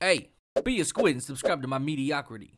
Hey, be a squid and subscribe to my mediocrity.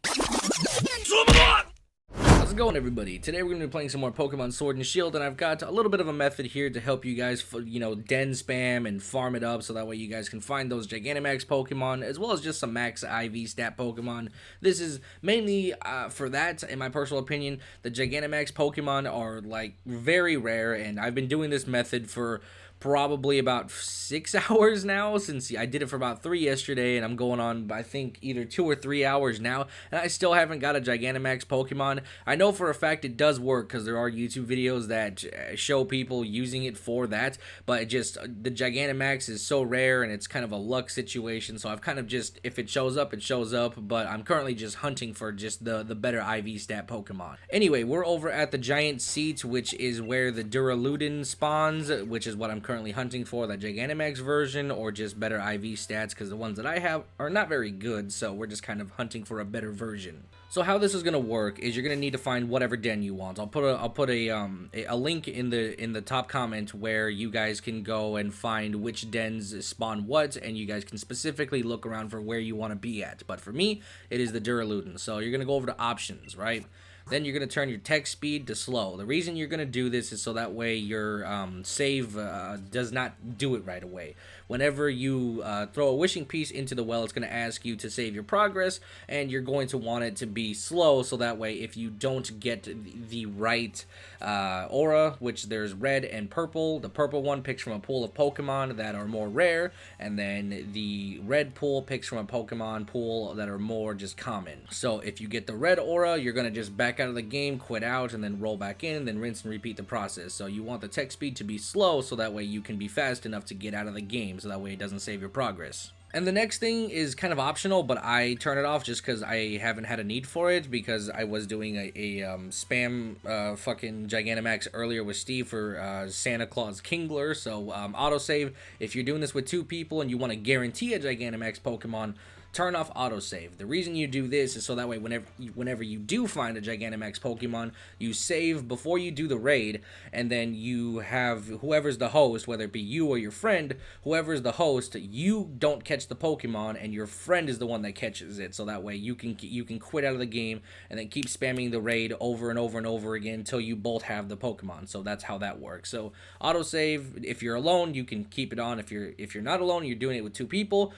How's it going, everybody? Today we're going to be playing some more Pokemon Sword and Shield, and I've got a little bit of a method here to help you guys, den spam and farm it up so that way you guys can find those Gigantamax Pokemon, as well as just some max IV stat Pokemon. This is mainly for that, in my personal opinion. The Gigantamax Pokemon are, very rare, and I've been doing this method for probably about 6 hours now, since I did it for about 3 yesterday, and I'm going on, I think, either 2 or 3 hours now, and I still haven't got a Gigantamax Pokemon. I know for a fact it does work, because there are YouTube videos that show people using it for that, but the Gigantamax is so rare, and it's kind of a luck situation, so I've kind of just, if it shows up, it shows up, but I'm currently just hunting for just the better IV stat Pokemon. Anyway, we're over at the Giant Seat, which is where the Duraludin spawns, which is what I'm currently hunting for, the Gigantamax version, or just better IV stats, because the ones that I have are not very good, so we're just kind of hunting for a better version. So how this is going to work is you're going to need to find whatever den you want. I'll put a link in the top comment where you guys can go and find which dens spawn what, and you guys can specifically look around for where you want to be at. But for me, it is the Duraludin. So you're going to go over to options, right? Then you're going to turn your text speed to slow. The reason you're going to do this is so that way your save does not do it right away. Whenever you throw a wishing piece into the well, it's going to ask you to save your progress, and you're going to want it to be slow, so that way if you don't get the right aura, which there's red and purple, the purple one picks from a pool of Pokemon that are more rare, and then the red pool picks from a Pokemon pool that are more just common. So if you get the red aura, you're going to just back out of the game, quit out, and then roll back in, then rinse and repeat the process. So you want the text speed to be slow, so that way you can be fast enough to get out of the game, so that way it doesn't save your progress. And the next thing is kind of optional, but I turn it off just because I haven't had a need for it, because I was doing a spam fucking Gigantamax earlier with Steve for Santa Claus Kingler. So autosave, if you're doing this with 2 people and you want to guarantee a Gigantamax Pokemon, turn off autosave. The reason you do this is so that way whenever you do find a Gigantamax Pokemon, you save before you do the raid, and then you have whoever's the host, whether it be you or your friend, whoever's the host, you don't catch the Pokemon, and your friend is the one that catches it, so that way you can quit out of the game and then keep spamming the raid over and over and over again until you both have the Pokemon. So that's how that works. So autosave, if you're alone, you can keep it on. If you're not alone, you're doing it with 2 people,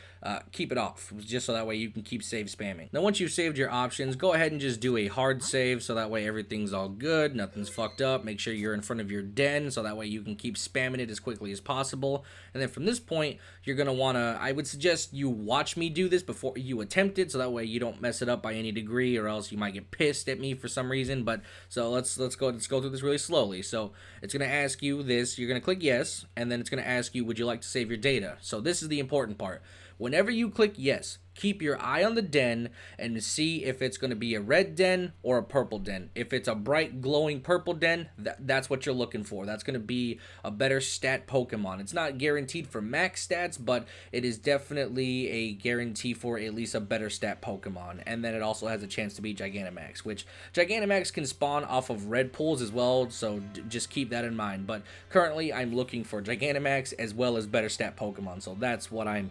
keep it off, just so that way you can keep save spamming. Now once you've saved your options, go ahead and just do a hard save, so that way everything's all good, nothing's fucked up. Make sure you're in front of your den, so that way you can keep spamming it as quickly as possible. And then from this point, you're going to want to, I would suggest you watch me do this before you attempt it, so that way you don't mess it up by any degree, or else you might get pissed at me for some reason. But so let's go through this really slowly. So it's going to ask you this, you're going to click yes, and then it's going to ask you, would you like to save your data? So this is the important part. Whenever you click yes, keep your eye on the den and see if it's going to be a red den or a purple den. If it's a bright glowing purple den, that's what you're looking for. That's going to be a better stat Pokemon. It's not guaranteed for max stats, but it is definitely a guarantee for at least a better stat Pokemon. And then it also has a chance to be Gigantamax, which Gigantamax can spawn off of red pools as well, so just keep that in mind. But currently I'm looking for Gigantamax as well as better stat Pokemon, so that's what I'm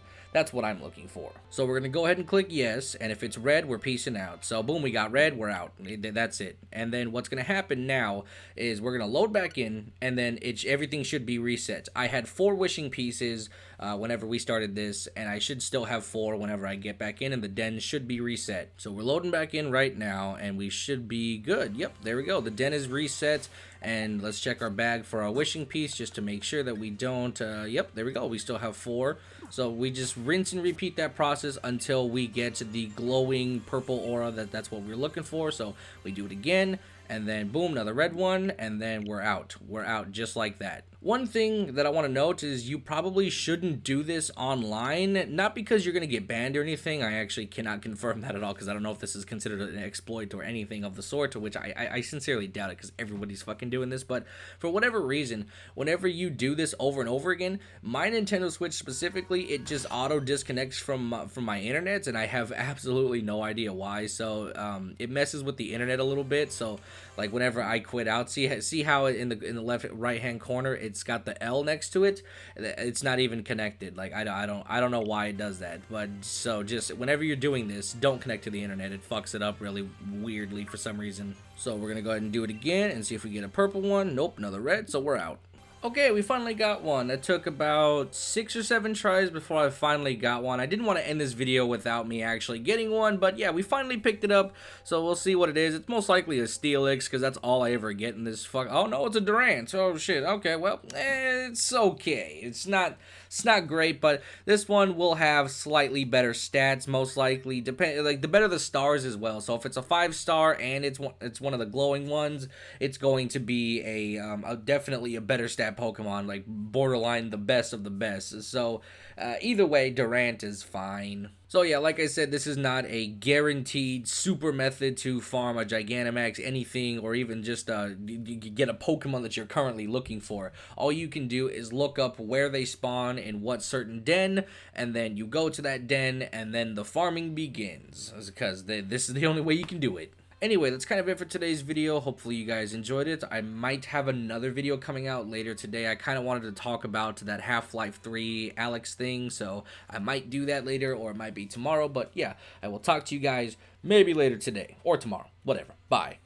looking for. So we're going to go ahead and click yes, and if it's red, we're peacing out. So boom, we got red, we're out. That's it. And then what's going to happen now is we're going to load back in, and then everything should be reset. I had 4 wishing pieces whenever we started this, and I should still have 4 whenever I get back in, and the den should be reset. So we're loading back in right now, and we should be good. Yep, there we go. The den is reset, and let's check our bag for our wishing piece just to make sure that we don't, yep, there we go. We still have 4. So we just rinse and repeat that process until we get to the glowing purple aura. That's what we're looking for. So we do it again, and then boom, another red one, and then we're out. We're out just like that. One thing that I want to note is you probably shouldn't do this online, not because you're going to get banned or anything. I actually cannot confirm that at all, because I don't know if this is considered an exploit or anything of the sort, to which I sincerely doubt it, because everybody's fucking doing this. But for whatever reason, whenever you do this over and over again, my Nintendo Switch specifically, it just auto disconnects from my internet, and I have absolutely no idea why. So it messes with the internet a little bit. So like whenever I quit out, see how in the left right hand corner it's got the L next to it, it's not even connected. Like I don't know why it does that. But so just whenever you're doing this, don't connect to the internet. It fucks it up really weirdly for some reason. So we're gonna go ahead and do it again and see if we get a purple one. Nope, another red, so we're out. Okay, we finally got one. That took about 6 or 7 tries before I finally got one. I didn't want to end this video without me actually getting one, but yeah, we finally picked it up, so we'll see what it is. It's most likely a Steelix, because that's all I ever get in this oh no, it's a Durant. Oh shit, okay, well, it's okay. It's not great, but this one will have slightly better stats, most likely. Like, the better the stars as well. So if it's a 5-star and it's one of the glowing ones, it's going to be a definitely a better stat Pokemon, like borderline the best of the best. So either way, Durant is fine. So yeah, like I said, this is not a guaranteed super method to farm a Gigantamax, anything, or even just get a Pokemon that you're currently looking for. All you can do is look up where they spawn in what certain den, and then you go to that den, and then the farming begins, because this is the only way you can do it. Anyway, that's kind of it for today's video. Hopefully you guys enjoyed it. I might have another video coming out later today. I kind of wanted to talk about that Half-Life 3 Alex thing, so I might do that later, or it might be tomorrow. But yeah, I will talk to you guys maybe later today or tomorrow. Whatever. Bye.